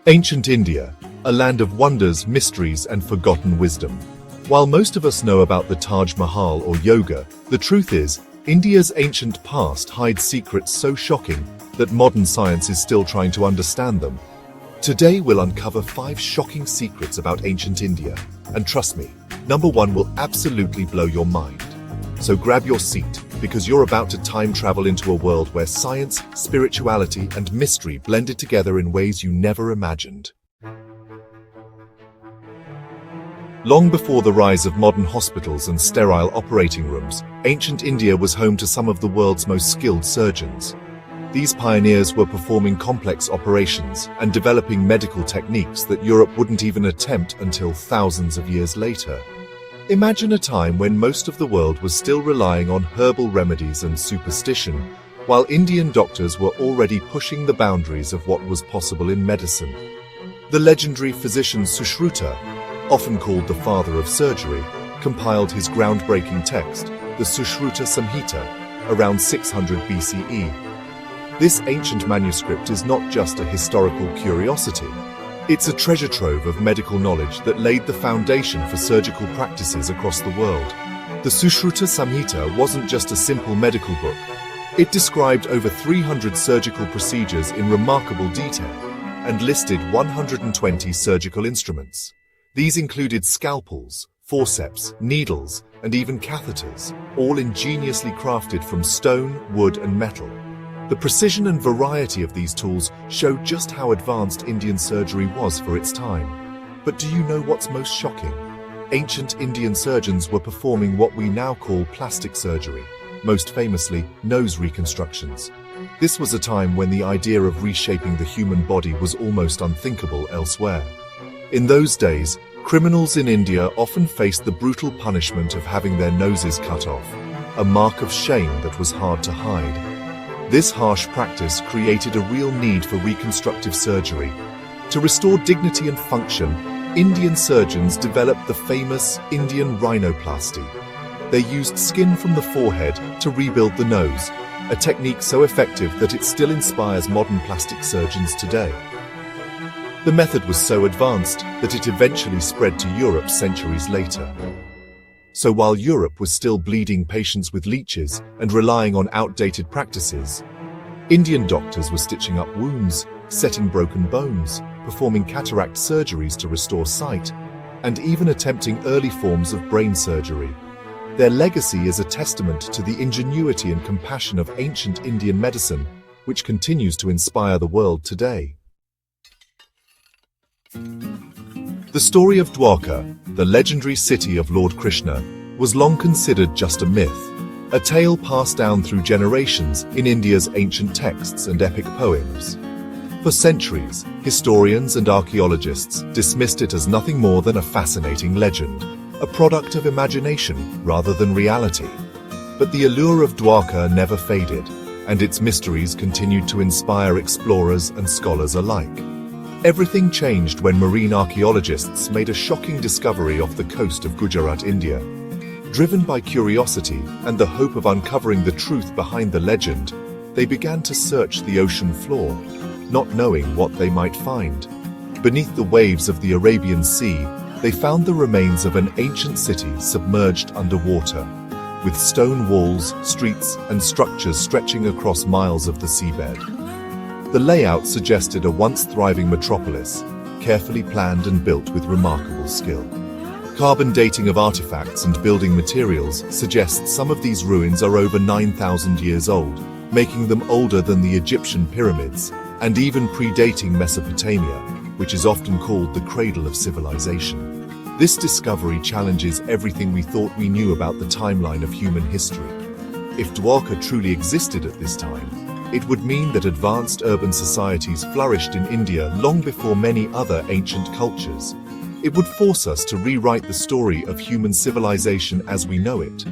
Ancient India, a land of wonders, mysteries, and forgotten wisdom. While most of us know about the Taj Mahal or yoga, the truth is, India's ancient past hides secrets so shocking that modern science is still trying to understand them. Today we'll uncover 5 shocking secrets about ancient India, and trust me, number 1 will absolutely blow your mind. So grab your seat, because you're about to time travel into a world where science, spirituality, and mystery blended together in ways you never imagined. Long before the rise of modern hospitals and sterile operating rooms, ancient India was home to some of the world's most skilled surgeons. These pioneers were performing complex operations and developing medical techniques that Europe wouldn't even attempt until thousands of years later. Imagine a time when most of the world was still relying on herbal remedies and superstition, while Indian doctors were already pushing the boundaries of what was possible in medicine. The legendary physician Sushruta, often called the father of surgery, compiled his groundbreaking text, the Sushruta Samhita, around 600 BCE. This ancient manuscript is not just a historical curiosity. It's a treasure trove of medical knowledge that laid the foundation for surgical practices across the world. The Sushruta Samhita wasn't just a simple medical book. It described over 300 surgical procedures in remarkable detail and listed 120 surgical instruments. These included scalpels, forceps, needles, and even catheters, all ingeniously crafted from stone, wood, and metal. The precision and variety of these tools show just how advanced Indian surgery was for its time. But do you know what's most shocking? Ancient Indian surgeons were performing what we now call plastic surgery, most famously, nose reconstructions. This was a time when the idea of reshaping the human body was almost unthinkable elsewhere. In those days, criminals in India often faced the brutal punishment of having their noses cut off, a mark of shame that was hard to hide. This harsh practice created a real need for reconstructive surgery. To restore dignity and function, Indian surgeons developed the famous Indian rhinoplasty. They used skin from the forehead to rebuild the nose, a technique so effective that it still inspires modern plastic surgeons today. The method was so advanced that it eventually spread to Europe centuries later. So while Europe was still bleeding patients with leeches and relying on outdated practices, Indian doctors were stitching up wounds, setting broken bones, performing cataract surgeries to restore sight, and even attempting early forms of brain surgery. Their legacy is a testament to the ingenuity and compassion of ancient Indian medicine, which continues to inspire the world today. The story of Dwarka, the legendary city of Lord Krishna, was long considered just a myth, a tale passed down through generations in India's ancient texts and epic poems. For centuries, historians and archaeologists dismissed it as nothing more than a fascinating legend, a product of imagination rather than reality. But the allure of Dwarka never faded, and its mysteries continued to inspire explorers and scholars alike. Everything changed when marine archaeologists made a shocking discovery off the coast of Gujarat, India. Driven by curiosity and the hope of uncovering the truth behind the legend, they began to search the ocean floor, not knowing what they might find. Beneath the waves of the Arabian Sea, they found the remains of an ancient city submerged underwater, with stone walls, streets, and structures stretching across miles of the seabed. The layout suggested a once thriving metropolis, carefully planned and built with remarkable skill. Carbon dating of artifacts and building materials suggests some of these ruins are over 9,000 years old, making them older than the Egyptian pyramids, and even predating Mesopotamia, which is often called the cradle of civilization. This discovery challenges everything we thought we knew about the timeline of human history. If Dwarka truly existed at this time, it would mean that advanced urban societies flourished in India long before many other ancient cultures. It would force us to rewrite the story of human civilization as we know it.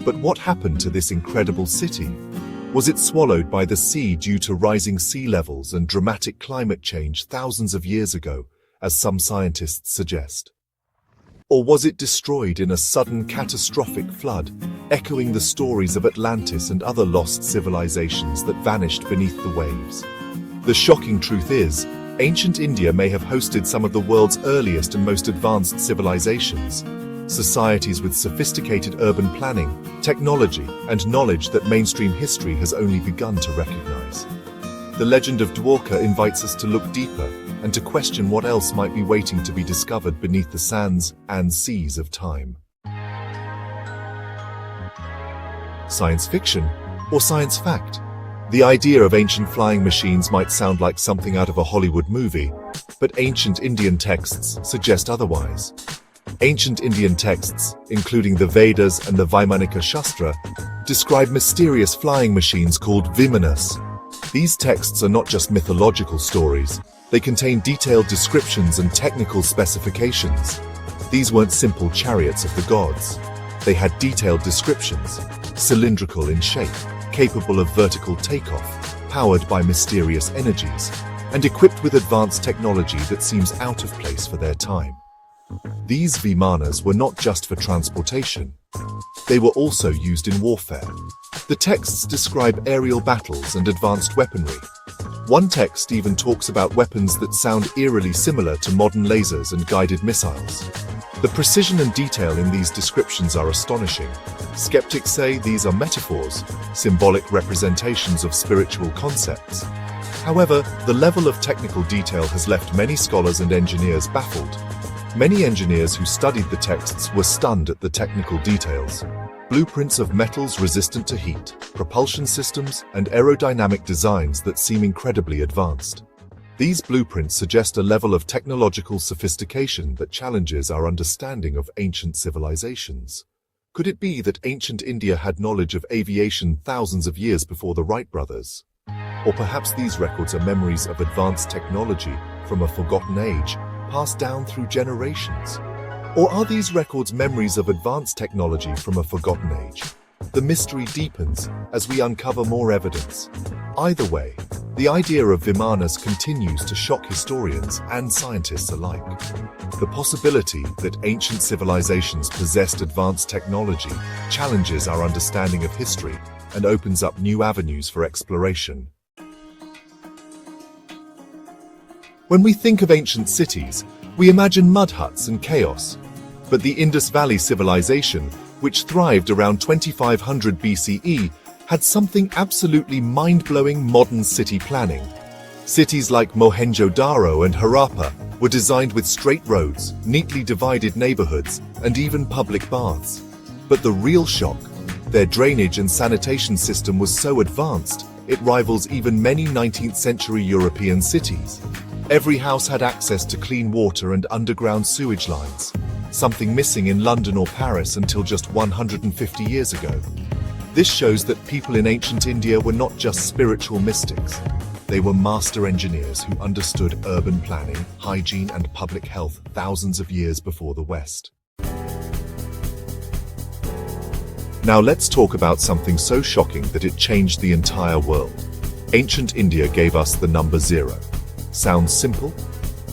But what happened to this incredible city? Was it swallowed by the sea due to rising sea levels and dramatic climate change thousands of years ago, as some scientists suggest? Or was it destroyed in a sudden catastrophic flood, echoing the stories of Atlantis and other lost civilizations that vanished beneath the waves? The shocking truth is, Ancient India may have hosted some of the world's earliest and most advanced civilizations, societies with sophisticated urban planning, technology, and knowledge that mainstream history has only begun to recognize. The legend of Dwarka invites us to look deeper and to question what else might be waiting to be discovered beneath the sands and seas of time. Science fiction or science fact? The idea of ancient flying machines might sound like something out of a Hollywood movie, but ancient Indian texts suggest otherwise. Ancient Indian texts, including the Vedas and the Vaimanika Shastra, describe mysterious flying machines called Vimanas. These texts are not just mythological stories, they contain detailed descriptions and technical specifications. These weren't simple chariots of the gods. They had detailed descriptions, cylindrical in shape, capable of vertical takeoff, powered by mysterious energies, and equipped with advanced technology that seems out of place for their time. These Vimanas were not just for transportation. They were also used in warfare. The texts describe aerial battles and advanced weaponry. One text even talks about weapons that sound eerily similar to modern lasers and guided missiles. The precision and detail in these descriptions are astonishing. Skeptics say these are metaphors, symbolic representations of spiritual concepts. However, the level of technical detail has left many scholars and engineers baffled. Many engineers who studied the texts were stunned at the technical details. Blueprints of metals resistant to heat, propulsion systems, and aerodynamic designs that seem incredibly advanced. These blueprints suggest a level of technological sophistication that challenges our understanding of ancient civilizations. Could it be that ancient India had knowledge of aviation thousands of years before the Wright brothers? Or perhaps these records are memories of advanced technology from a forgotten age, passed down through generations? Or are these records memories of advanced technology from a forgotten age? The mystery deepens as we uncover more evidence. Either way, the idea of Vimanas continues to shock historians and scientists alike. The possibility that ancient civilizations possessed advanced technology challenges our understanding of history and opens up new avenues for exploration. When we think of ancient cities, we imagine mud huts and chaos. But the Indus Valley Civilization, which thrived around 2500 BCE, had something absolutely mind-blowing: modern city planning. Cities like Mohenjo-Daro and Harappa were designed with straight roads, neatly divided neighborhoods, and even public baths. But the real shock: their drainage and sanitation system was so advanced, it rivals even many 19th century European cities. Every house had access to clean water and underground sewage lines, something missing in London or Paris until just 150 years ago. This shows that people in ancient India were not just spiritual mystics. They were master engineers who understood urban planning, hygiene, and public health thousands of years before the West. Now let's talk about something so shocking that it changed the entire world. Ancient India gave us the number 0. Sounds simple?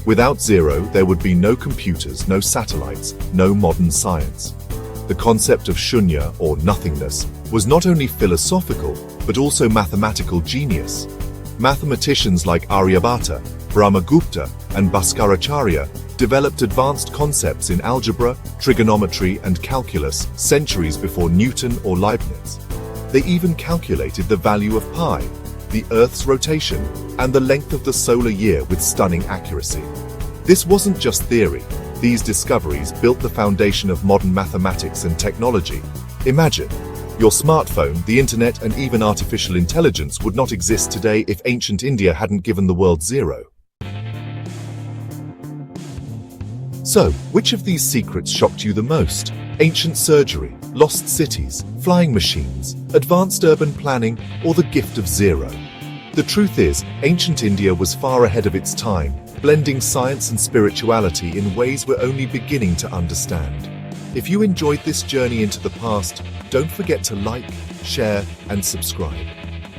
Without 0, there would be no computers, no satellites, no modern science. The concept of shunya, or nothingness, was not only philosophical, but also mathematical genius. Mathematicians like Aryabhata, Brahmagupta, and Bhaskaracharya developed advanced concepts in algebra, trigonometry, and calculus centuries before Newton or Leibniz. They even calculated the value of pi, the Earth's rotation, and the length of the solar year with stunning accuracy. This wasn't just theory. These discoveries built the foundation of modern mathematics and technology. Imagine, your smartphone, the internet, and even artificial intelligence would not exist today if ancient India hadn't given the world 0. So, which of these secrets shocked you the most? Ancient surgery, lost cities, flying machines, advanced urban planning, or the gift of 0? The truth is, ancient India was far ahead of its time, blending science and spirituality in ways we're only beginning to understand. If you enjoyed this journey into the past, don't forget to like, share, and subscribe.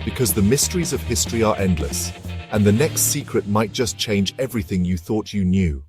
Because the mysteries of history are endless, and the next secret might just change everything you thought you knew.